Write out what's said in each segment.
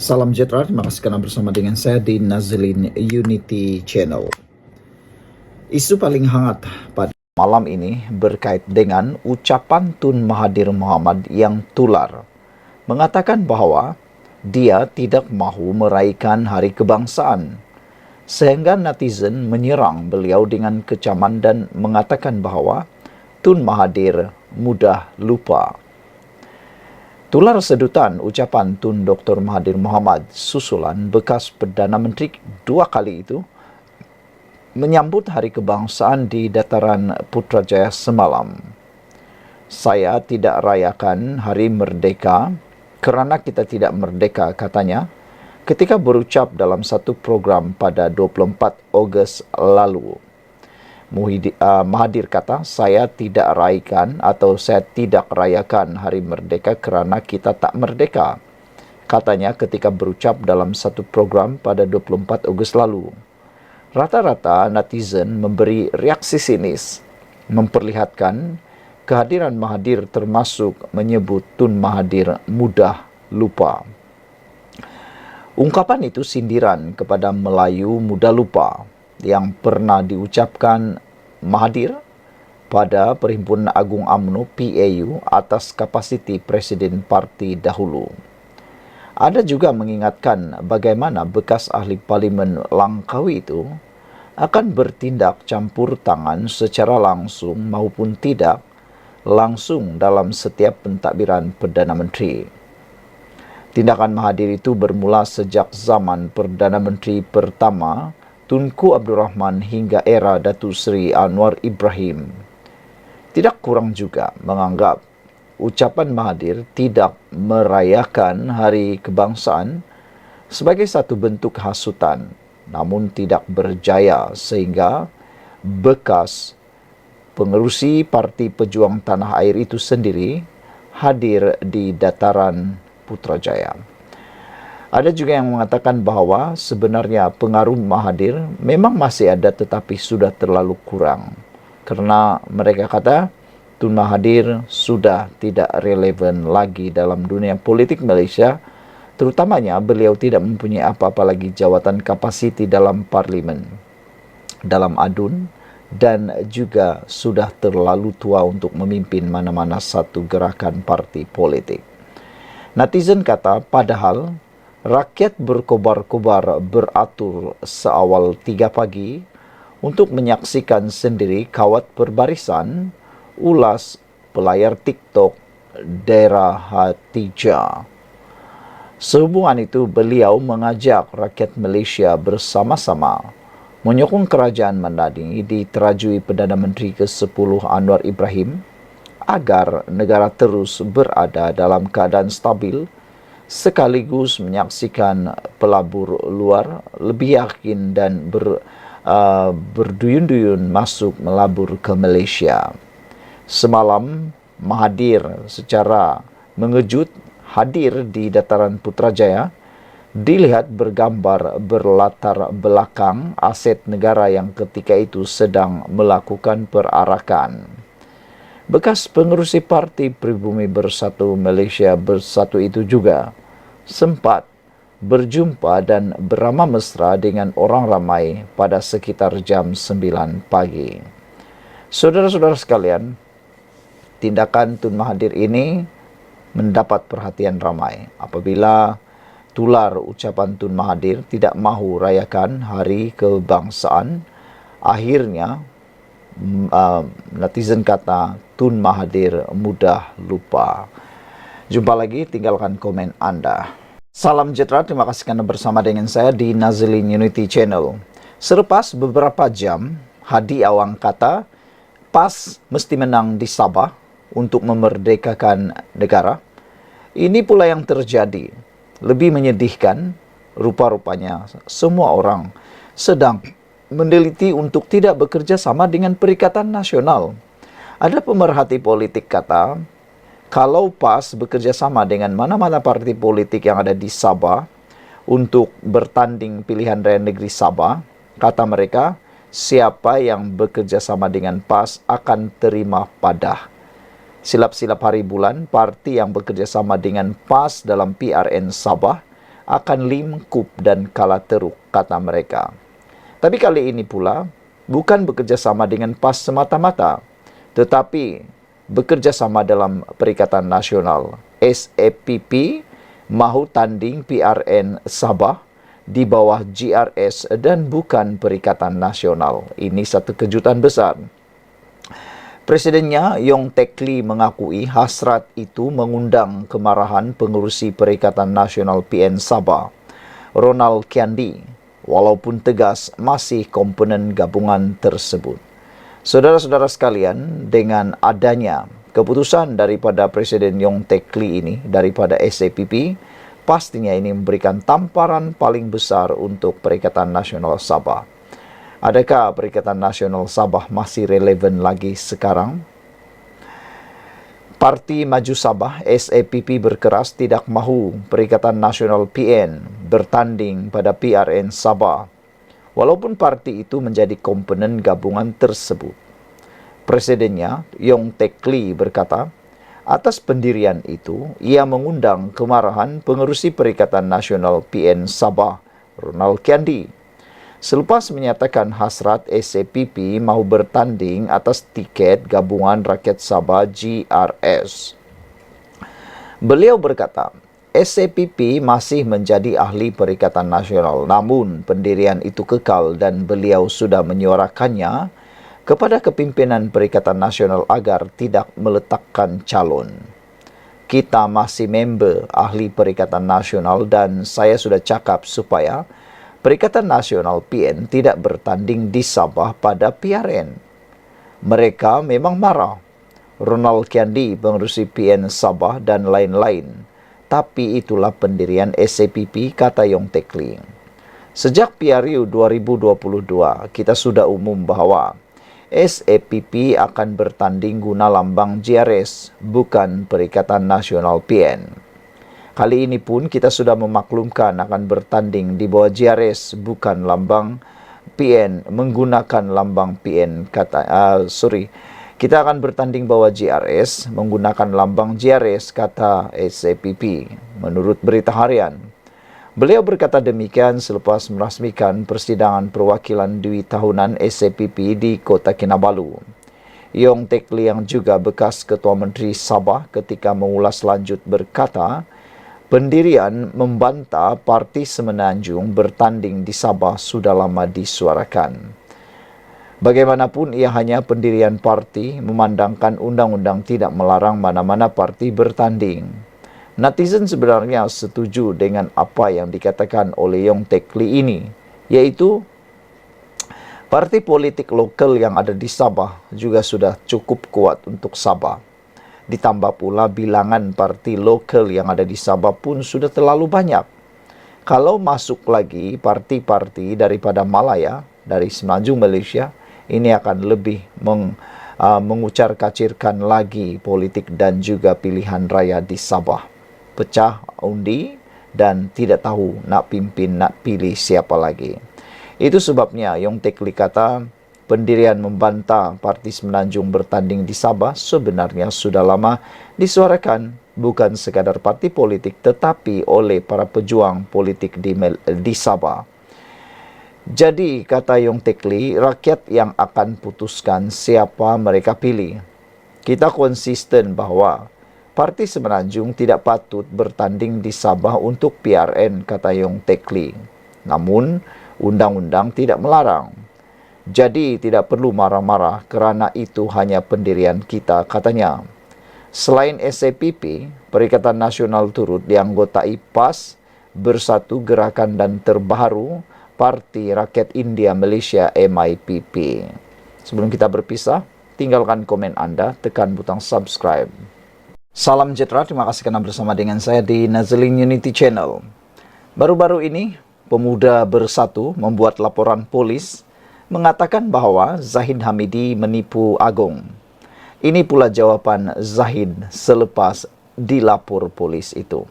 Salam sejahtera, terima kasih karena bersama dengan saya di Nazlin Unity Channel. Isu paling hangat pada malam ini berkait dengan ucapan Tun Mahathir Mohamad yang tular, mengatakan bahwa dia tidak mahu meraihkan hari kebangsaan, sehingga netizen menyerang beliau dengan kecaman dan mengatakan bahwa Tun Mahathir mudah lupa. Tular sedutan ucapan Tun Dr. Mahathir Mohamad susulan bekas Perdana Menteri dua kali itu menyambut Hari Kebangsaan di Dataran Putrajaya semalam. Saya tidak rayakan Hari Merdeka kerana kita tidak merdeka, katanya, ketika berucap dalam satu program pada 24 Ogos lalu. Mahathir kata, saya tidak rayakan Hari Merdeka kerana kita tak merdeka, katanya ketika berucap dalam satu program pada 24 Ogos lalu. Rata-rata netizen memberi reaksi sinis, memperlihatkan kehadiran Mahathir termasuk menyebut Tun Mahathir mudah lupa. Ungkapan itu sindiran kepada Melayu mudah lupa yang pernah diucapkan Mahathir pada Perhimpunan Agung UMNO PAU atas kapasiti Presiden Parti dahulu. Ada juga mengingatkan bagaimana bekas ahli parlimen Langkawi itu akan bertindak campur tangan secara langsung maupun tidak langsung dalam setiap pentadbiran Perdana Menteri. Tindakan Mahathir itu bermula sejak zaman Perdana Menteri pertama Tunku Abdul Rahman hingga era Datuk Seri Anwar Ibrahim. Tidak kurang juga menganggap ucapan Mahathir tidak merayakan Hari Kebangsaan sebagai satu bentuk hasutan, namun tidak berjaya sehingga bekas pengerusi Parti Pejuang Tanah Air itu sendiri hadir di Dataran Putrajaya. Ada juga yang mengatakan bahawa sebenarnya pengaruh Mahathir memang masih ada tetapi sudah terlalu kurang. Kerana mereka kata Tun Mahathir sudah tidak relevan lagi dalam dunia politik Malaysia, terutamanya beliau tidak mempunyai apa-apa lagi jawatan kapasiti dalam parlimen, dalam adun, dan juga sudah terlalu tua untuk memimpin mana-mana satu gerakan parti politik. Netizen kata padahal rakyat berkobar-kobar beratur seawal 3 pagi untuk menyaksikan sendiri kawat perbarisan ulas pelayar TikTok daerah Hatijah. Sehubungan itu, beliau mengajak rakyat Malaysia bersama-sama menyokong kerajaan Madani diterajui Perdana Menteri ke-10 Anwar Ibrahim agar negara terus berada dalam keadaan stabil sekaligus menyaksikan pelabur luar lebih yakin dan berduyun-duyun masuk melabur ke Malaysia. Semalam, Mahathir secara mengejut hadir di Dataran Putrajaya, dilihat bergambar berlatar belakang aset negara yang ketika itu sedang melakukan perarakan. Bekas pengerusi Parti Pribumi Bersatu Malaysia Bersatu itu juga sempat berjumpa dan beramah mesra dengan orang ramai pada sekitar jam 9 pagi. Saudara-saudara sekalian, tindakan Tun Mahathir ini mendapat perhatian ramai apabila tular ucapan Tun Mahathir tidak mahu rayakan Hari Kebangsaan. Akhirnya netizen kata Tun Mahathir mudah lupa. Jumpa lagi, tinggalkan komen Anda. Salam sejahtera, terima kasih karena bersama dengan saya di Nazlin Unity Channel. Selepas beberapa jam, Hadi Awang kata PAS mesti menang di Sabah untuk memerdekakan negara. Ini pula yang terjadi. Lebih menyedihkan, rupa-rupanya semua orang sedang meneliti untuk tidak bekerja sama dengan Perikatan Nasional. Ada pemerhati politik kata, kalau PAS bekerja sama dengan mana-mana parti politik yang ada di Sabah untuk bertanding pilihan raya negeri Sabah, kata mereka, siapa yang bekerja sama dengan PAS akan terima padah. Silap-silap hari bulan, parti yang bekerja sama dengan PAS dalam PRN Sabah akan lingkup dan kalah teruk, kata mereka. Tapi kali ini pula, bukan bekerja sama dengan PAS semata-mata, tetapi bekerja sama dalam Perikatan Nasional. SAPP mahu tanding PRN Sabah di bawah GRS dan bukan Perikatan Nasional. Ini satu kejutan besar. Presidennya Yong Tek Lee mengakui hasrat itu mengundang kemarahan pengurusi Perikatan Nasional PN Sabah, Ronald Kiandi, walaupun tegas masih komponen gabungan tersebut. Saudara-saudara sekalian, dengan adanya keputusan daripada Presiden Yong Tek Lee ini, daripada SAPP, pastinya ini memberikan tamparan paling besar untuk Perikatan Nasional Sabah. Adakah Perikatan Nasional Sabah masih relevan lagi sekarang? Parti Maju Sabah SAPP berkeras tidak mahu Perikatan Nasional PN bertanding pada PRN Sabah, walaupun parti itu menjadi komponen gabungan tersebut. Presidennya Yong Tek Lee berkata, atas pendirian itu, ia mengundang kemarahan pengurusi Perikatan Nasional PN Sabah, Ronald Kiandi, selepas menyatakan hasrat SAPP mahu bertanding atas tiket Gabungan Rakyat Sabah GRS. Beliau berkata, SAPP masih menjadi ahli Perikatan Nasional, namun pendirian itu kekal dan beliau sudah menyuarakannya kepada kepimpinan Perikatan Nasional agar tidak meletakkan calon. Kita masih member ahli Perikatan Nasional dan saya sudah cakap supaya Perikatan Nasional PN tidak bertanding di Sabah pada PRN. Mereka memang marah. Ronald Kiandi, pengurusi PN Sabah dan lain-lain. Tapi itulah pendirian SAPP, kata Yong Tek Lee. Sejak PRU 2022, kita sudah umum bahwa SAPP akan bertanding guna lambang GRS, bukan Perikatan Nasional PN. Kali ini pun kita sudah memaklumkan akan bertanding di bawah GRS, bukan lambang PN, menggunakan lambang PN. Kita akan bertanding bawah GRS, menggunakan lambang GRS, kata SAPP, menurut Berita Harian. Beliau berkata demikian selepas merasmikan persidangan perwakilan Dwi tahunan SAPP di Kota Kinabalu. Yong Tek Lee yang juga bekas Ketua Menteri Sabah ketika mengulas lanjut berkata, pendirian membantah Parti Semenanjung bertanding di Sabah sudah lama disuarakan. Bagaimanapun ia hanya pendirian parti, memandangkan undang-undang tidak melarang mana-mana parti bertanding. Netizen sebenarnya setuju dengan apa yang dikatakan oleh Yong Tek Lee ini, yaitu parti politik lokal yang ada di Sabah juga sudah cukup kuat untuk Sabah. Ditambah pula bilangan parti lokal yang ada di Sabah pun sudah terlalu banyak. Kalau masuk lagi parti-parti daripada Malaya, dari Semenanjung Malaysia, ini akan lebih mengucar-kacirkan lagi politik dan juga pilihan raya di Sabah. Pecah undi dan tidak tahu nak pimpin, nak pilih siapa lagi. Itu sebabnya Yong Tek Lee kata, pendirian membantah Parti Semenanjung bertanding di Sabah sebenarnya sudah lama disuarakan, bukan sekadar parti politik tetapi oleh para pejuang politik di Sabah. Jadi, kata Yong Tek Lee, rakyat yang akan putuskan siapa mereka pilih. Kita konsisten bahwa Parti Semenanjung tidak patut bertanding di Sabah untuk PRN, kata Yong Tek Lee. Namun, undang-undang tidak melarang. Jadi tidak perlu marah-marah kerana itu hanya pendirian kita, katanya. Selain SAPP, Perikatan Nasional turut dianggotai PAS, Bersatu Gerakan dan Terbaru, Parti Rakyat India Malaysia MIPP. Sebelum kita berpisah, tinggalkan komen Anda, tekan butang subscribe. Salam sejahtera, terima kasih kerana bersama dengan saya di Nazlin Unity Channel. Baru-baru ini, Pemuda Bersatu membuat laporan polis mengatakan bahawa Zahid Hamidi menipu Agong. Ini pula jawapan Zahid selepas dilapor polis itu.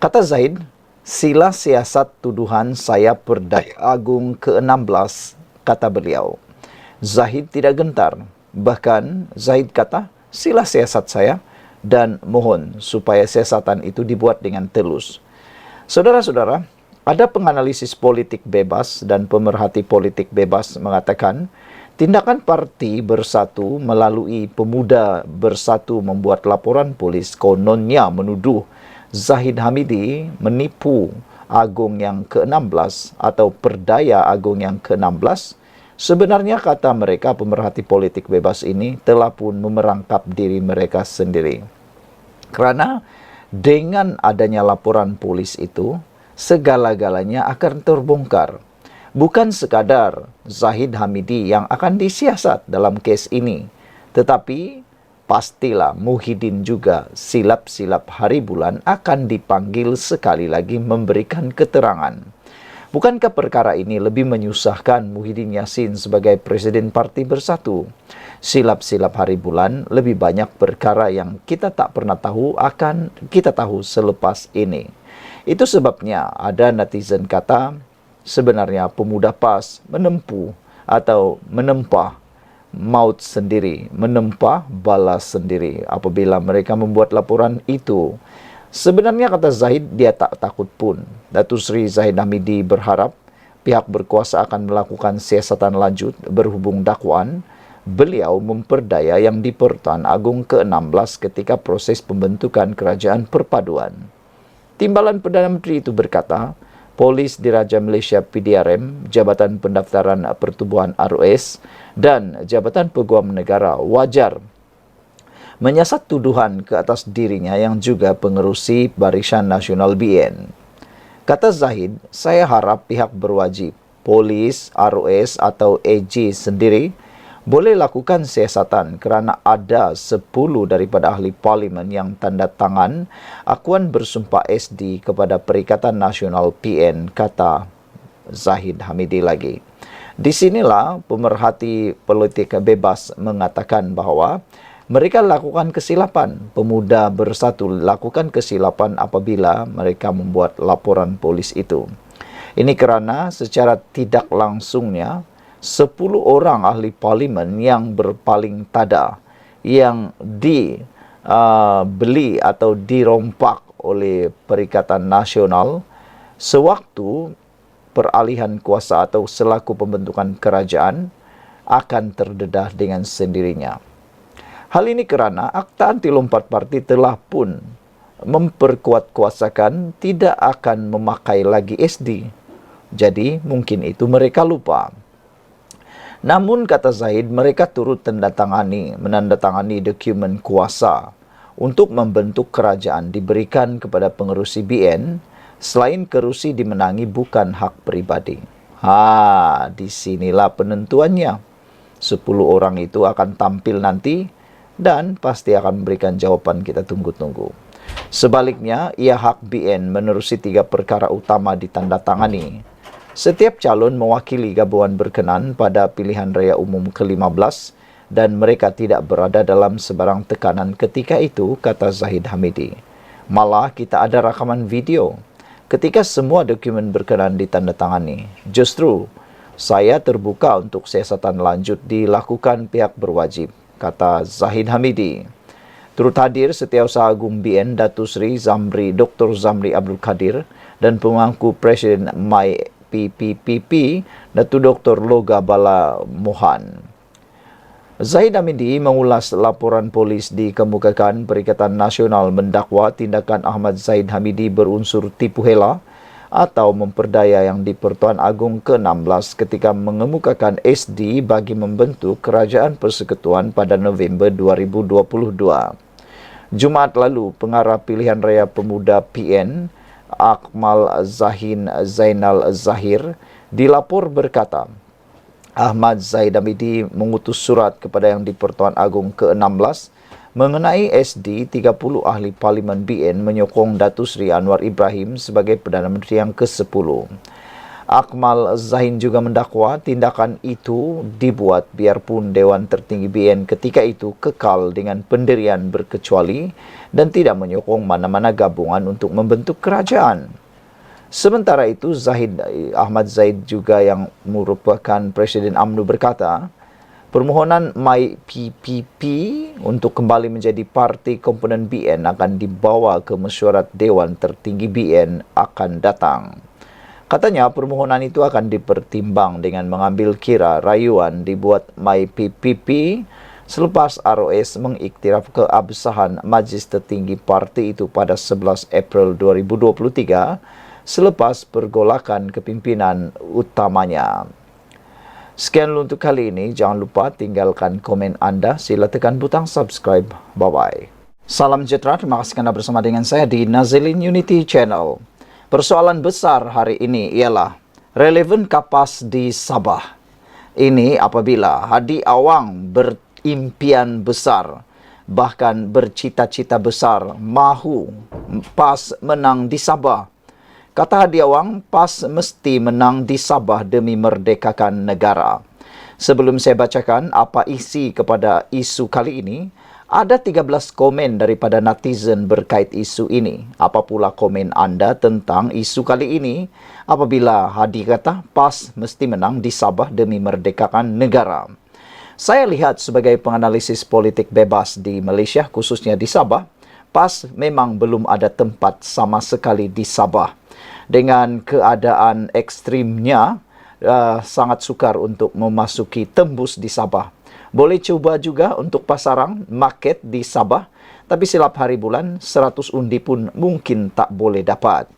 Kata Zahid, sila siasat tuduhan saya Perdaya Agung ke-16, kata beliau. Zahid tidak gentar. Bahkan Zahid kata, sila siasat saya dan mohon supaya siasatan itu dibuat dengan telus. Saudara-saudara, ada penganalisis politik bebas dan pemerhati politik bebas mengatakan tindakan parti bersatu melalui pemuda bersatu membuat laporan polis kononnya menuduh Zahid Hamidi menipu Agung yang ke-16 atau Perdaya Agung yang ke-16. Sebenarnya kata mereka pemerhati politik bebas ini telah pun memerangkap diri mereka sendiri. Kerana dengan adanya laporan polis itu, segala-galanya akan terbongkar. Bukan sekadar Zahid Hamidi yang akan disiasat dalam kes ini, tetapi pastilah Muhyiddin juga silap-silap hari bulan akan dipanggil sekali lagi memberikan keterangan. Bukankah perkara ini lebih menyusahkan Muhyiddin Yassin sebagai Presiden Parti Bersatu? Silap-silap hari bulan lebih banyak perkara yang kita tak pernah tahu akan kita tahu selepas ini. Itu sebabnya ada netizen kata sebenarnya pemuda PAS menempuh atau menempah maut sendiri, menempah balas sendiri apabila mereka membuat laporan itu. Sebenarnya kata Zahid, dia tak takut pun. Datuk Seri Zahid Hamidi berharap pihak berkuasa akan melakukan siasatan lanjut berhubung dakwaan beliau memperdaya yang di-Pertuan Agong ke-16 ketika proses pembentukan kerajaan perpaduan. Timbalan Perdana Menteri itu berkata, Polis Diraja Malaysia PDRM, Jabatan Pendaftaran Pertubuhan ROS dan Jabatan Peguam Negara wajar menyiasat tuduhan ke atas dirinya yang juga pengerusi Barisan Nasional BN. Kata Zahid, saya harap pihak berwajib, polis, ROS atau AG sendiri boleh lakukan siasatan kerana ada 10 daripada ahli parlimen yang tanda tangan akuan bersumpah SD kepada Perikatan Nasional PN, kata Zahid Hamidi lagi. Di sinilah pemerhati politik bebas mengatakan bahawa mereka lakukan kesilapan. Pemuda Bersatu lakukan kesilapan apabila mereka membuat laporan polis itu. Ini kerana secara tidak langsungnya 10 orang ahli parlimen yang berpaling tada, yang dibeli atau dirompak oleh Perikatan Nasional sewaktu peralihan kuasa atau selaku pembentukan kerajaan akan terdedah dengan sendirinya. Hal ini kerana Akta Anti Lompat Parti telah pun memperkuat kuasakan tidak akan memakai lagi SD. Jadi mungkin itu mereka lupa. Namun kata Zahid, mereka turut menandatangani dokumen kuasa untuk membentuk kerajaan diberikan kepada pengerusi BN selain kerusi dimenangi bukan hak peribadi. Di sinilah penentuannya. 10 orang itu akan tampil nanti dan pasti akan memberikan jawapan, kita tunggu-tunggu. Sebaliknya, ia hak BN menerusi 3 perkara utama ditandatangani. Setiap calon mewakili gabungan berkenan pada pilihan raya umum ke-15 dan mereka tidak berada dalam sebarang tekanan ketika itu, kata Zahid Hamidi. Malah kita ada rakaman video ketika semua dokumen berkenan ditandatangani. Justru, saya terbuka untuk siasatan lanjut dilakukan pihak berwajib, kata Zahid Hamidi. Turut hadir Setiausaha Agung BN Datuk Seri Dr. Zamri Abdul Kadir dan pemangku Presiden PPPP Datuk Dr. Loga Bala Mohan. Zahid Hamidi mengulas laporan polis dikemukakan Perikatan Nasional mendakwa tindakan Ahmad Zahid Hamidi berunsur tipu hela atau memperdaya yang di-Pertuan Agong ke-16 ketika mengemukakan SD bagi membentuk Kerajaan Persekutuan pada November 2022. Jumaat lalu, Pengarah Pilihan Raya Pemuda PN Akmal Zainal Zahir dilapor berkata, Ahmad Zahid Hamidi mengutus surat kepada yang di-Pertuan Agong ke-16 mengenai SD 30 ahli parlimen BN menyokong Datuk Seri Anwar Ibrahim sebagai Perdana Menteri yang ke-10. Akmal Zahin juga mendakwa tindakan itu dibuat biarpun Dewan Tertinggi BN ketika itu kekal dengan pendirian berkecuali dan tidak menyokong mana-mana gabungan untuk membentuk kerajaan. Sementara itu, Ahmad Zahid juga yang merupakan Presiden UMNO berkata, Permohonan MyPPP untuk kembali menjadi parti komponen BN akan dibawa ke mesyuarat Dewan Tertinggi BN akan datang. Katanya permohonan itu akan dipertimbang dengan mengambil kira rayuan dibuat MyPPP selepas ROS mengiktiraf keabsahan Majlis Tertinggi parti itu pada 11 April 2023 selepas pergolakan kepimpinan utamanya. Sekian untuk kali ini. Jangan lupa tinggalkan komen anda. Sila tekan butang subscribe. Bye-bye. Salam sejahtera. Terima kasih kerana bersama dengan saya di Nazilin Unity Channel. Persoalan besar hari ini ialah relevan kapas di Sabah. Ini apabila Hadi Awang berimpian besar, bahkan bercita-cita besar mahu PAS menang di Sabah. Kata Hadi Awang, PAS mesti menang di Sabah demi merdekakan negara. Sebelum saya bacakan apa isi kepada isu kali ini, ada 13 komen daripada netizen berkait isu ini. Apa pula komen anda tentang isu kali ini apabila Hadi kata PAS mesti menang di Sabah demi merdekakan negara? Saya lihat sebagai penganalisis politik bebas di Malaysia, khususnya di Sabah, PAS memang belum ada tempat sama sekali di Sabah. Dengan keadaan ekstrimnya, sangat sukar untuk memasuki tembus di Sabah. Boleh cuba juga untuk pasaran market di Sabah, tapi silap hari bulan 100 undi pun mungkin tak boleh dapat.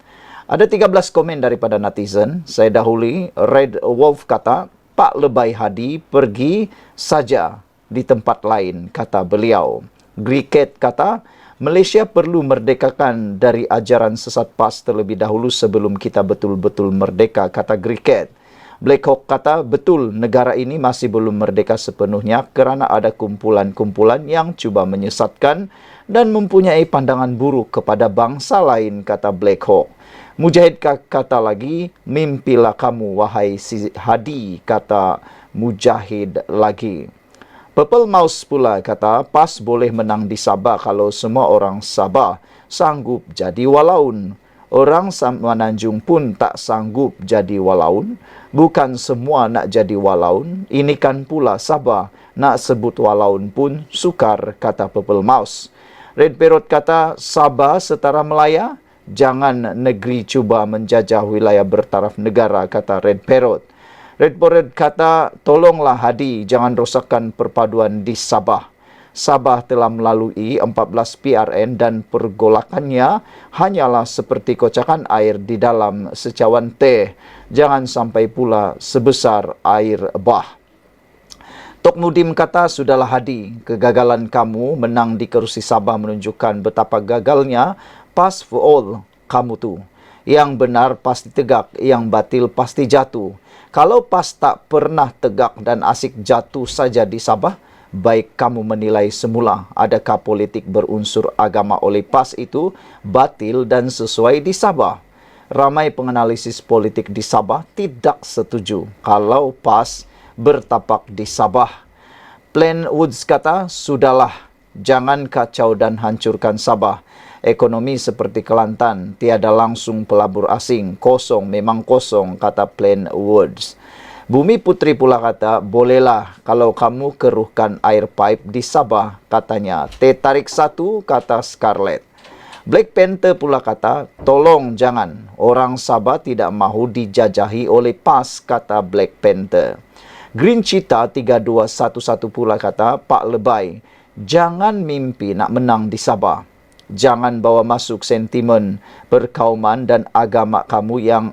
Ada 13 komen daripada netizen. Saya dahului. Red Wolf kata, Pak Lebay Hadi pergi saja di tempat lain, kata beliau. Griket kata, Malaysia perlu merdekakan dari ajaran sesat PAS terlebih dahulu sebelum kita betul-betul merdeka, kata Griket. Black Hawk kata, betul negara ini masih belum merdeka sepenuhnya kerana ada kumpulan-kumpulan yang cuba menyesatkan dan mempunyai pandangan buruk kepada bangsa lain, kata Black Hawk. Mujahid kata lagi, mimpilah kamu wahai si Hadi, kata Mujahid lagi. Purple Mouse pula kata, PAS boleh menang di Sabah kalau semua orang Sabah sanggup jadi walaun. Orang Semenanjung pun tak sanggup jadi walaun. Bukan semua nak jadi walaun. Ini kan pula Sabah. Nak sebut walaun pun sukar, kata Purple Mouse. Red Parrot kata, Sabah setara Melaya. Jangan negeri cuba menjajah wilayah bertaraf negara, kata Red Parrot. Red Parrot kata, tolonglah Hadi, jangan rosakkan perpaduan di Sabah. Sabah telah melalui 14 PRN dan pergolakannya hanyalah seperti kocakan air di dalam secawan teh. Jangan sampai pula sebesar air bah. Tok Mudim kata, sudahlah Hadi, kegagalan kamu menang di kerusi Sabah menunjukkan betapa gagalnya PAS for all kamu tu. Yang benar pasti tegak, yang batil pasti jatuh. Kalau PAS tak pernah tegak dan asik jatuh saja di Sabah, baik kamu menilai semula adakah politik berunsur agama oleh PAS itu batil dan sesuai di Sabah. Ramai penganalisis politik di Sabah tidak setuju kalau PAS bertapak di Sabah. Plain Woods kata, sudahlah, jangan kacau dan hancurkan Sabah. Ekonomi seperti Kelantan, tiada langsung pelabur asing, kosong memang kosong, kata Plain Woods. Bumi Putri pula kata, bolehlah kalau kamu keruhkan air pipe di Sabah, katanya. Teh tarik satu, kata Scarlett. Black Panther pula kata, tolong jangan, orang Sabah tidak mahu dijajahi oleh PAS, kata Black Panther. Green Cheetah 3211 pula kata, Pak Lebay, jangan mimpi nak menang di Sabah. Jangan bawa masuk sentimen perkauman dan agama kamu yang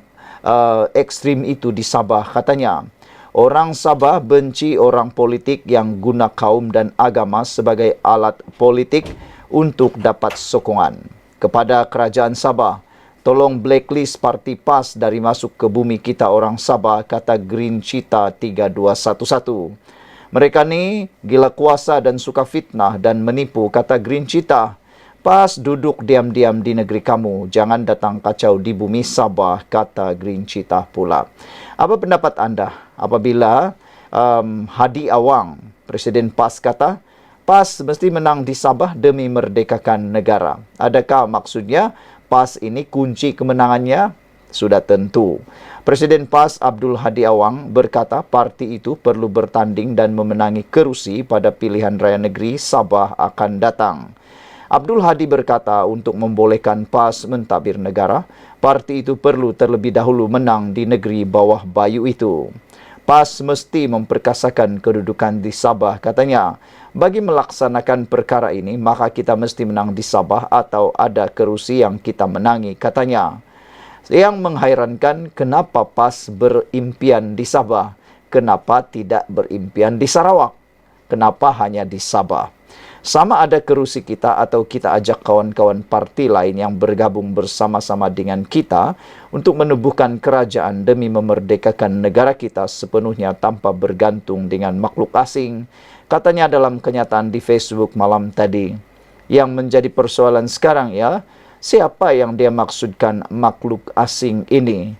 ekstrim itu di Sabah, katanya. Orang Sabah benci orang politik yang guna kaum dan agama sebagai alat politik untuk dapat sokongan. Kepada kerajaan Sabah, tolong blacklist parti PAS dari masuk ke bumi kita orang Sabah, kata Green Cheetah 3211. Mereka ni gila kuasa dan suka fitnah dan menipu, kata Green Cheetah. PAS duduk diam-diam di negeri kamu. Jangan datang kacau di bumi Sabah, kata Green Cheetah pula. Apa pendapat anda apabila Hadi Awang, Presiden PAS kata, PAS mesti menang di Sabah demi merdekakan negara? Adakah maksudnya PAS ini kunci kemenangannya sudah tentu. Presiden PAS Abdul Hadi Awang berkata parti itu perlu bertanding dan memenangi kerusi pada pilihan raya negeri Sabah akan datang. Abdul Hadi berkata untuk membolehkan PAS mentadbir negara, parti itu perlu terlebih dahulu menang di negeri bawah bayu itu. PAS mesti memperkasakan kedudukan di Sabah, katanya. Bagi melaksanakan perkara ini, maka kita mesti menang di Sabah atau ada kerusi yang kita menangi, katanya. Yang menghairankan, kenapa PAS berimpian di Sabah? Kenapa tidak berimpian di Sarawak? Kenapa hanya di Sabah? Sama ada kerusi kita atau kita ajak kawan-kawan parti lain yang bergabung bersama-sama dengan kita untuk menubuhkan kerajaan demi memerdekakan negara kita sepenuhnya tanpa bergantung dengan makhluk asing, katanya dalam kenyataan di Facebook malam tadi. Yang menjadi persoalan sekarang ya, siapa yang dia maksudkan makhluk asing ini?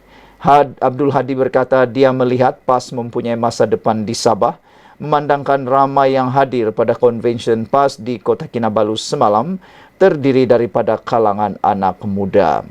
Abdul Hadi berkata dia melihat PAS mempunyai masa depan di Sabah, memandangkan ramai yang hadir pada konvensyen PAS di Kota Kinabalu semalam terdiri daripada kalangan anak muda.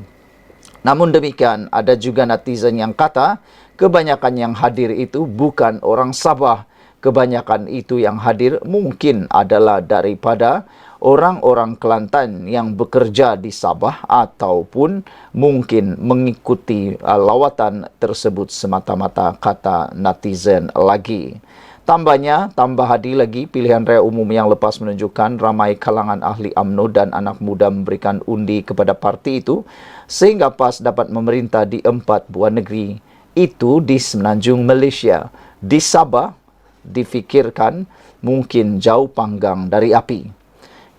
Namun demikian, ada juga netizen yang kata kebanyakan yang hadir itu bukan orang Sabah. Kebanyakan itu yang hadir mungkin adalah daripada orang-orang Kelantan yang bekerja di Sabah ataupun mungkin mengikuti lawatan tersebut semata-mata, kata netizen lagi. Tambah Hadi lagi, pilihan raya umum yang lepas menunjukkan ramai kalangan ahli UMNO dan anak muda memberikan undi kepada parti itu sehingga PAS dapat memerintah di 4 buah negeri. Itu di Semenanjung Malaysia. Di Sabah difikirkan mungkin jauh panggang dari api.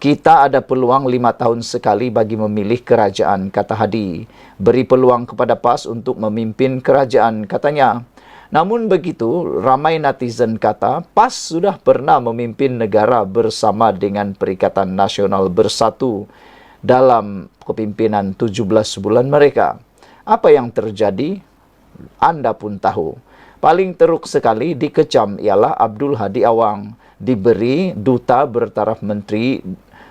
Kita ada peluang 5 tahun sekali bagi memilih kerajaan, kata Hadi. Beri peluang kepada PAS untuk memimpin kerajaan, katanya. Namun begitu, ramai netizen kata PAS sudah pernah memimpin negara bersama dengan Perikatan Nasional Bersatu dalam kepimpinan 17 bulan mereka. Apa yang terjadi? Anda pun tahu. Paling teruk sekali dikecam ialah Abdul Hadi Awang. Diberi duta bertaraf menteri,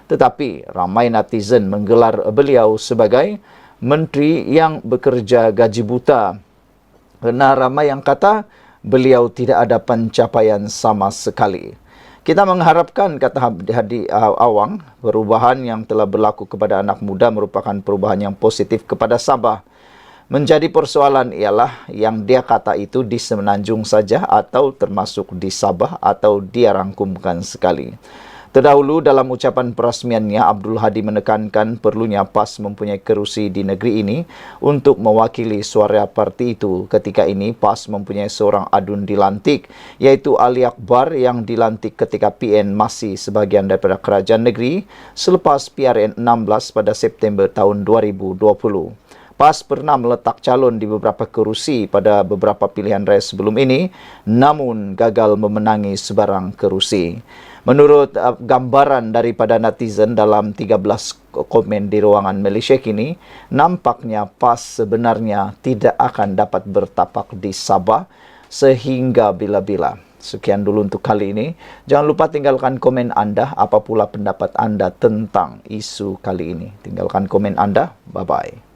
tetapi ramai netizen menggelar beliau sebagai menteri yang bekerja gaji buta. Karena ramai yang kata beliau tidak ada pencapaian sama sekali. Kita mengharapkan, kata Hadi Awang, perubahan yang telah berlaku kepada anak muda merupakan perubahan yang positif kepada Sabah. Menjadi persoalan ialah yang dia kata itu di Semenanjung saja atau termasuk di Sabah atau dia rangkumkan sekali. Terdahulu dalam ucapan perasmiannya, Abdul Hadi menekankan perlunya PAS mempunyai kerusi di negeri ini untuk mewakili suara parti itu. Ketika ini PAS mempunyai seorang adun dilantik, yaitu Ali Akbar yang dilantik ketika PN masih sebahagian daripada kerajaan negeri selepas PRN 16 pada September tahun 2020. PAS pernah meletak calon di beberapa kerusi pada beberapa pilihan raya sebelum ini, namun gagal memenangi sebarang kerusi. Menurut gambaran daripada netizen dalam 13 komen di ruangan Malaysia kini, nampaknya PAS sebenarnya tidak akan dapat bertapak di Sabah sehingga bila-bila. Sekian dulu untuk kali ini. Jangan lupa tinggalkan komen anda, apa pula pendapat anda tentang isu kali ini. Tinggalkan komen anda. Bye-bye.